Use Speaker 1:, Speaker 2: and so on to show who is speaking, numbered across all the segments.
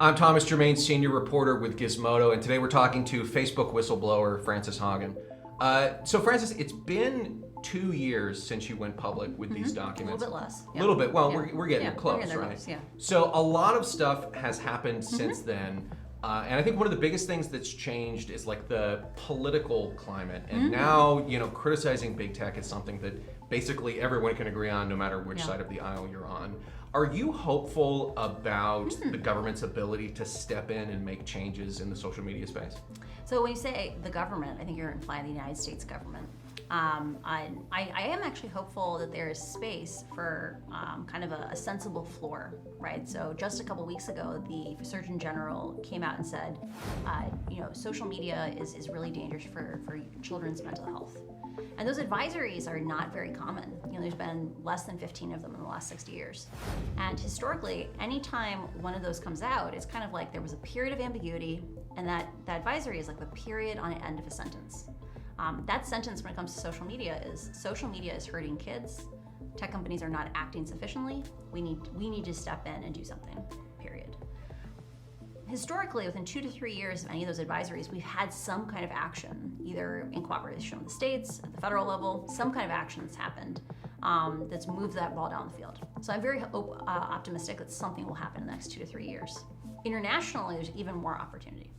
Speaker 1: I'm Thomas Germain, senior reporter with Gizmodo, and today we're talking to Facebook whistleblower Frances Haugen. So Frances, it's been 2 years since you went public with these documents.
Speaker 2: A little bit less.
Speaker 1: A little bit. Well,
Speaker 2: Yeah.
Speaker 1: we're getting
Speaker 2: Yeah,
Speaker 1: close,
Speaker 2: we're getting there
Speaker 1: right?
Speaker 2: close, yeah.
Speaker 1: So a lot of stuff has happened since then. And I think one of the biggest things that's changed is like the political climate. And now, criticizing big tech is something that basically everyone can agree on no matter which side of the aisle you're on. Are you hopeful about the government's ability to step in and make changes in the social media space?
Speaker 2: So when you say the government, I think you're implying the United States government. I am actually hopeful that there is space for kind of a sensible floor, right? So just a couple weeks ago, the Surgeon General came out and said, social media is really dangerous for children's mental health. And those advisories are not very common. There's been less than 15 of them in the last 60 years. And historically, anytime one of those comes out, it's kind of like there was a period of ambiguity, and that advisory is like the period on the end of a sentence. That sentence when it comes to social media is hurting kids. Tech companies are not acting sufficiently. We need to step in and do something, period. Historically, within 2 to 3 years of any of those advisories, we've had some kind of action, either in cooperation with the states, at the federal level, some kind of action that's happened that's moved that ball down the field. So I'm very optimistic that something will happen in the next 2 to 3 years. Internationally, there's even more opportunity.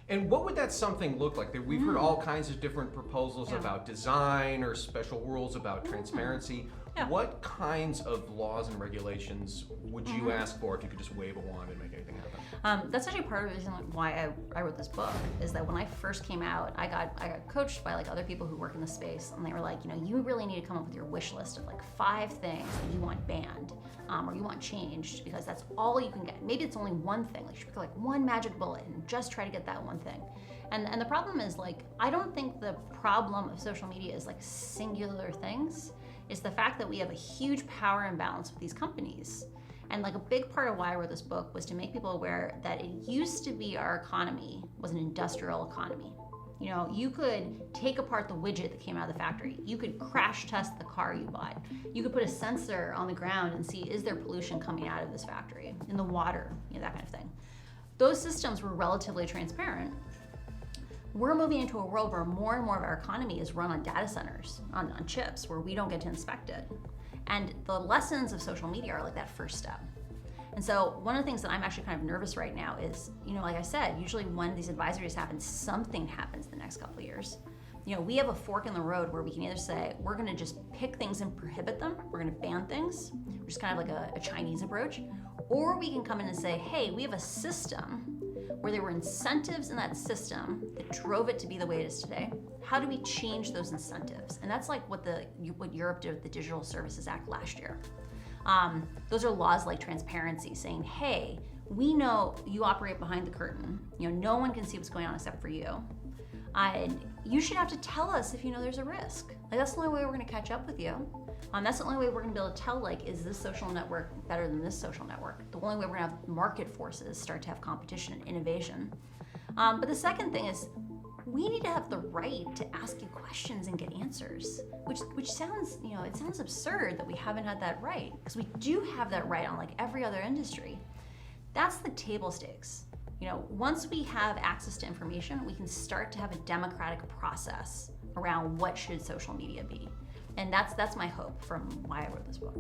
Speaker 1: And what would that something look like? We've heard all kinds of different proposals about design or special rules about transparency.
Speaker 2: Yeah.
Speaker 1: What kinds of laws and regulations would you ask for if you could just wave a wand and make anything happen?
Speaker 2: That's actually part of the reason why I wrote this book, is that when I first came out, I got coached by like other people who work in the space, and they were like, you really need to come up with your wish list of like 5 things that you want banned or you want changed, because that's all you can get. Maybe it's only one thing, like you should pick like one magic bullet and just try to get that one thing. And the problem is, like, I don't think the problem of social media is like singular things. It's the fact that we have a huge power imbalance with these companies. And like a big part of why I wrote this book was to make people aware that it used to be our economy was an industrial economy. You could take apart the widget that came out of the factory. You could crash test the car you bought. You could put a sensor on the ground and see, is there pollution coming out of this factory, in the water, that kind of thing. Those systems were relatively transparent. We're moving into a world where more and more of our economy is run on data centers, on chips, where we don't get to inspect it. And the lessons of social media are like that first step. And so one of the things that I'm actually kind of nervous right now is, like I said, usually when these advisories happen, something happens the next couple of years. We have a fork in the road where we can either say, we're gonna just pick things and prohibit them, we're gonna ban things, which is kind of like a Chinese approach, or we can come in and say, hey, we have a system where there were incentives in that system that drove it to be the way it is today. How do we change those incentives? And that's like what Europe did with the Digital Services Act last year. Those are laws like transparency, saying, hey, we know you operate behind the curtain. No one can see what's going on except for you. You should have to tell us if you know there's a risk. Like, that's the only way we're gonna catch up with you. That's the only way we're gonna be able to tell, like, is this social network better than this social network? The only way we're gonna have market forces start to have competition and innovation. But the second thing is, we need to have the right to ask you questions and get answers, which sounds, it sounds absurd that we haven't had that right, because we do have that right on like every other industry. That's the table stakes. Once we have access to information, we can start to have a democratic process around what should social media be. And that's my hope from why I wrote this book.